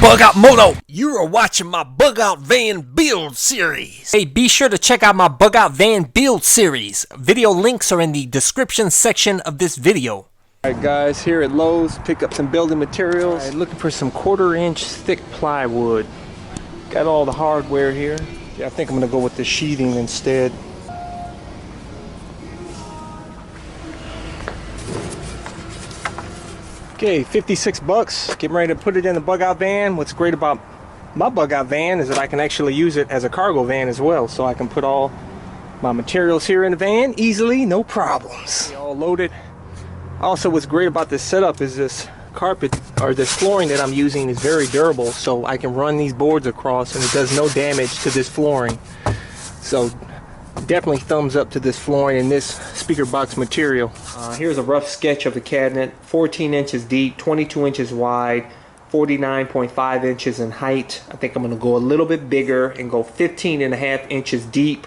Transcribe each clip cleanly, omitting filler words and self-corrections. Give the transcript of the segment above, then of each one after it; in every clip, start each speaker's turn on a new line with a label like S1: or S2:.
S1: Bug Out Moto! You are watching my Bug Out Van build series. Hey, be sure to check out my Bug Out Van build series. Video links are in the description section of this video.
S2: Alright guys, here at Lowe's, pick up some building materials. Looking for some 1/4-inch thick plywood. Got all the hardware here. Yeah, I think I'm gonna go with the sheathing instead. Okay, 56 bucks. Getting ready to put it in the bug out van. What's great about my bug out van is that I can actually use it as a cargo van as well. So I can put all my materials here in the van easily, no problems. All loaded. Also, what's great about this setup is this carpet, or this flooring that I'm using, is very durable. So I can run these boards across and it does no damage to this flooring. So definitely thumbs up to this flooring and this speaker box material. Here's a rough sketch of the cabinet. 14 inches deep, 22 inches wide, 49.5 inches in height. I think I'm going to go a little bit bigger and go 15.5 inches deep.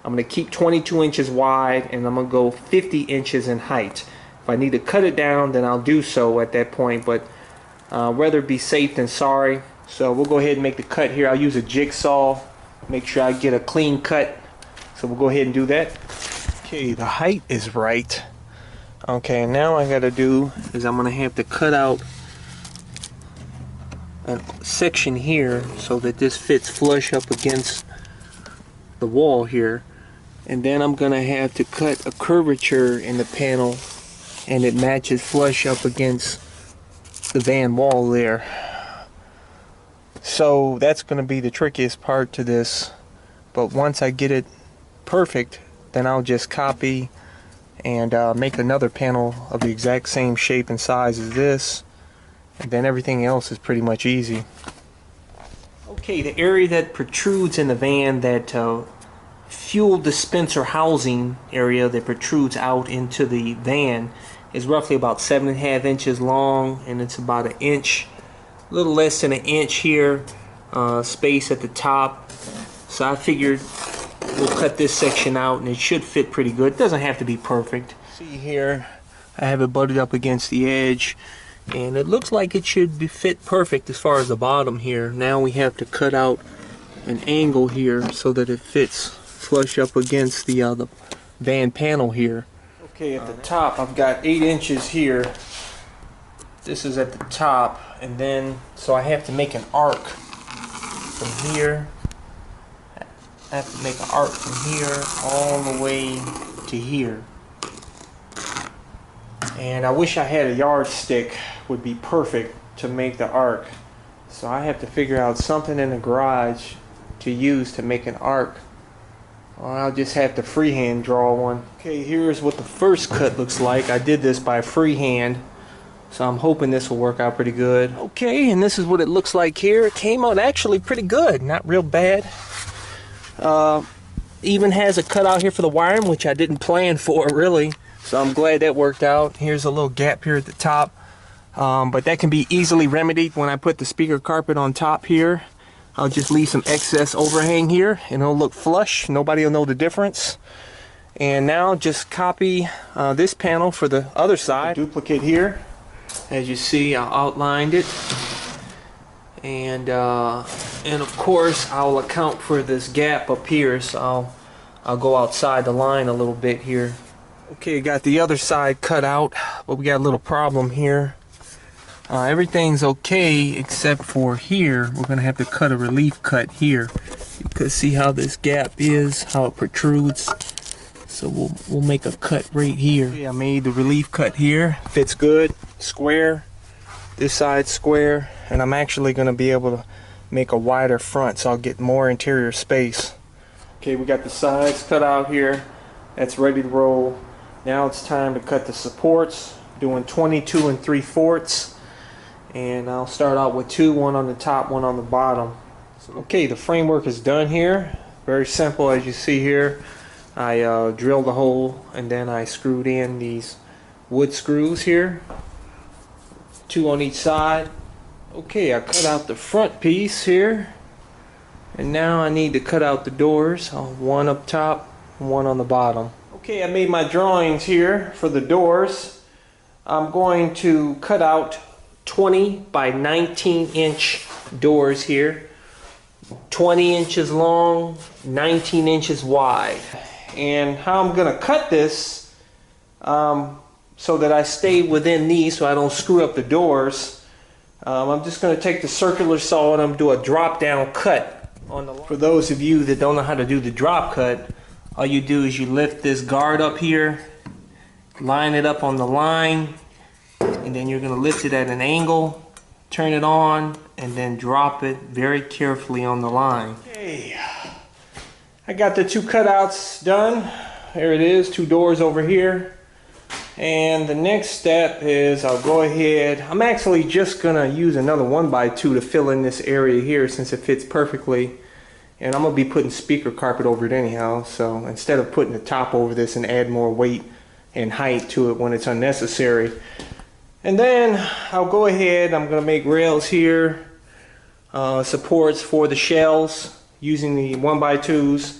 S2: I'm going to keep 22 inches wide and I'm going to go 50 inches in height. If I need to cut it down, then I'll do so at that point, but rather be safe than sorry. So we'll go ahead and make the cut here. I'll use a jigsaw, make sure I get a clean cut. So we'll go ahead and do that. Okay, the height is right. Okay, now I gotta do is I'm gonna have to cut out a section here so that this fits flush up against the wall here. And then I'm gonna have to cut a curvature in the panel and it matches flush up against the van wall there. So that's gonna be the trickiest part to this. But once I get it perfect, then I'll just copy and make another panel of the exact same shape and size as this, and then everything else is pretty much easy. Okay, the area that protrudes in the van, that fuel dispenser housing area that protrudes out into the van, is roughly about 7.5 inches long, and it's about an inch, a little less than an inch here, space at the top. So I figured we'll cut this section out and it should fit pretty good. It doesn't have to be perfect. See here, I have it butted up against the edge and it looks like it should be fit perfect as far as the bottom here. Now we have to cut out an angle here so that it fits flush up against the van panel here. Okay, at the top I've got 8 inches here. This is at the top, and then so I have to make an arc from here. I have to make an arc from here all the way to here. And I wish I had a yardstick, would be perfect to make the arc. So I have to figure out something in the garage to use to make an arc. Or I'll just have to freehand draw one. Okay, here's what the first cut looks like. I did this by freehand, so I'm hoping this will work out pretty good. Okay, and this is what it looks like here. It came out actually pretty good, not real bad. Even has a cutout here for the wiring, which I didn't plan for really, so I'm glad that worked out. Here's a little gap here at the top, but that can be easily remedied when I put the speaker carpet on top here. I'll just leave some excess overhang here and it'll look flush. Nobody will know the difference. And now just copy this panel for the other side. Duplicate here. As you see, I outlined it. And of course I'll account for this gap up here, so I'll go outside the line a little bit here. Okay, got the other side cut out, but we got a little problem here. Everything's okay except for here. We're gonna have to cut a relief cut here. You can see how this gap is, how it protrudes. So we'll make a cut right here. Okay, I made the relief cut here. Fits good, square. This side's square, and I'm actually going to be able to make a wider front so I'll get more interior space. Okay, we got the sides cut out here. That's ready to roll. Now it's time to cut the supports, doing 22 3/4, and I'll start out with two, one on the top, one on the bottom. Okay, the framework is done here. Very simple, as you see here. I drilled a hole and then I screwed in these wood screws here. 2 on each side. Okay, I cut out the front piece here, and now I need to cut out the doors, one up top and one on the bottom. Okay, I made my drawings here for the doors. I'm going to cut out 20 by 19 inch doors here. 20 inches long, 19 inches wide. And how I'm gonna cut this so that I stay within these so I don't screw up the doors. I'm just gonna take the circular saw and I'm gonna do a drop down cut on the. For those of you that don't know how to do the drop cut, all you do is you lift this guard up here, line it up on the line, and then you're gonna lift it at an angle, turn it on, and then drop it very carefully on the line. Okay, I got the two cutouts done. There it is, two doors over here. And the next step is I'll go ahead, I'm actually just gonna use another 1x2 to fill in this area here since it fits perfectly. And I'm gonna be putting speaker carpet over it anyhow, so instead of putting the top over this and add more weight and height to it when it's unnecessary. And then I'll go ahead, I'm going to make rails here, supports for the shelves using the 1x2s,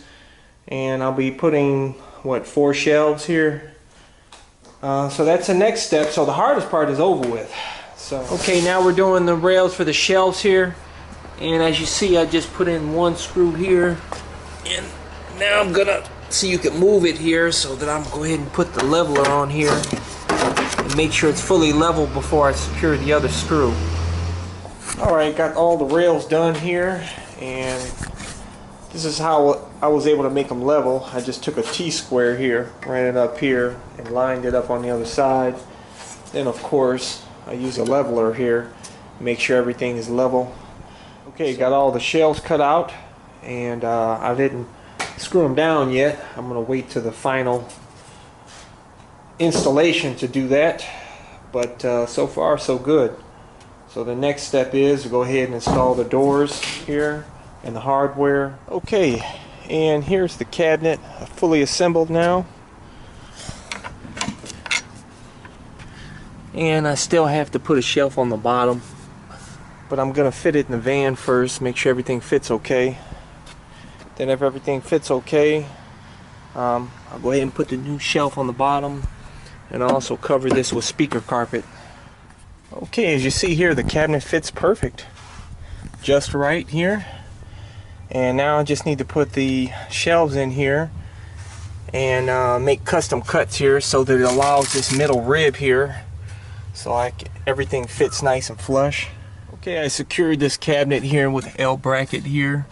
S2: and I'll be putting, what, 4 shelves here. So that's the next step, so the hardest part is over with. So okay, now we're doing the rails for the shelves here, and as you see I just put in 1 screw here, and now I'm going to, so you can move it here so that I'm going to go ahead and put the leveler on here. Make sure it's fully level before I secure the other screw. Alright, got all the rails done here, and this is how I was able to make them level. I just took a T-square here, ran it up here, and lined it up on the other side. Then of course I use a leveler here, make sure everything is level. Okay, got all the shelves cut out, and I didn't screw them down yet. I'm going to wait to the final installation to do that, but so far so good. So the next step is to go ahead and install the doors here and the hardware. Okay, and here's the cabinet fully assembled now, and I still have to put a shelf on the bottom, but I'm gonna fit it in the van first, make sure everything fits okay. Then if everything fits okay, I'll go ahead and put the new shelf on the bottom, and I'll also cover this with speaker carpet. Okay, as you see here, the cabinet fits perfect, just right here. And now I just need to put the shelves in here and make custom cuts here so that it allows this middle rib here, so everything fits nice and flush. Okay, I secured this cabinet here with an L bracket here.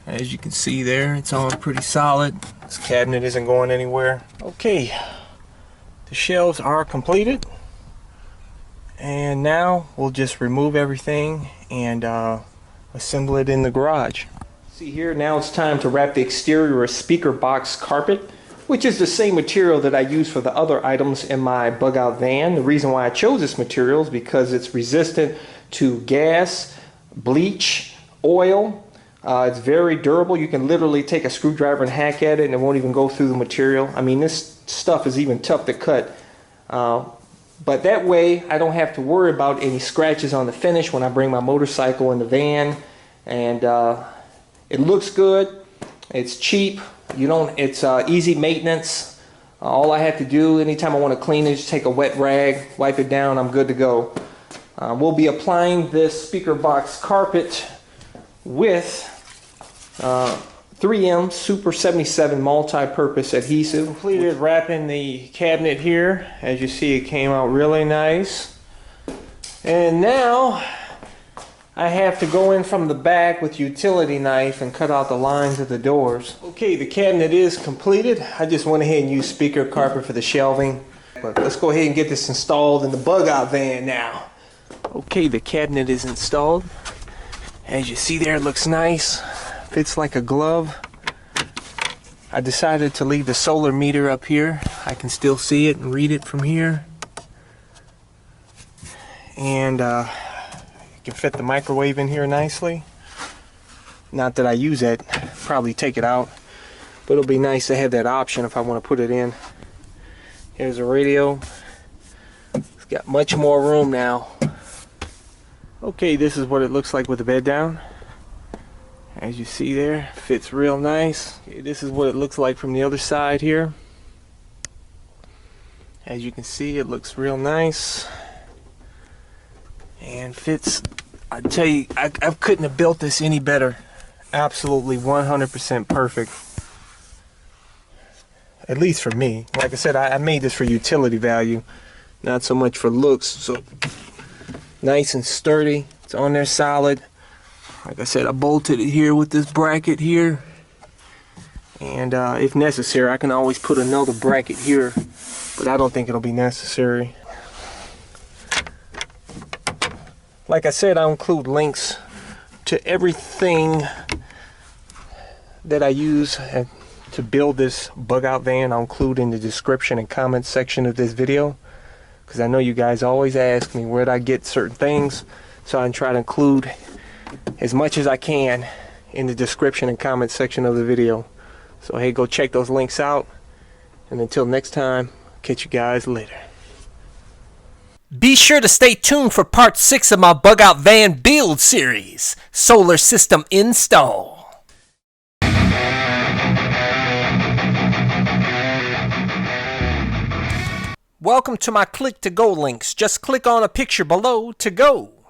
S2: As you can see there, it's on pretty solid. This cabinet isn't going anywhere. Okay. The shelves are completed, and now we'll just remove everything and assemble it in the garage. See here, now it's time to wrap the exterior of speaker box carpet, which is the same material that I use for the other items in my bug out van. The reason why I chose this material is because it's resistant to gas, bleach, oil. It's very durable. You can literally take a screwdriver and hack at it and it won't even go through the material. I mean, this stuff is even tough to cut. But that way I don't have to worry about any scratches on the finish when I bring my motorcycle in the van. And it looks good. It's cheap. It's easy maintenance. All I have to do anytime I want to clean it is just take a wet rag, wipe it down, I'm good to go. We'll be applying this speaker box carpet with 3M Super 77 multi-purpose adhesive. Completed wrapping the cabinet here. As you see, it came out really nice. And now I have to go in from the back with utility knife and cut out the lines of the doors. Okay, the cabinet is completed. I just went ahead and used speaker carpet for the shelving. But let's go ahead and get this installed in the bug out van now. Okay, the cabinet is installed. As you see there, it looks nice. Fits like a glove. I decided to leave the solar meter up here. I can still see it and read it from here. And you can fit the microwave in here nicely. Not that I use it, probably take it out. But it'll be nice to have that option if I want to put it in. Here's a radio. It's got much more room now. Okay, this is what it looks like with the bed down. As you see there, fits real nice. Okay, this is what it looks like from the other side here. As you can see, it looks real nice and fits I tell you, I couldn't have built this any better. Absolutely 100% perfect. At least for me. Like I said, I made this for utility value, not so much for looks. So nice and sturdy. It's on there solid. Like I said, I bolted it here with this bracket here. And if necessary, I can always put another bracket here, but I don't think it'll be necessary. Like I said, I'll include links to everything that I use to build this bug out van. I'll include in the description and comment section of this video, because I know you guys always ask me where I get certain things, so I try to include as much as I can in the description and comment section of the video. So hey, go check those links out, and until next time, catch you guys later.
S1: Be sure to stay tuned for part 6 of my bug out van build series, solar system install. Welcome to my click to go links. Just click on a picture below to go.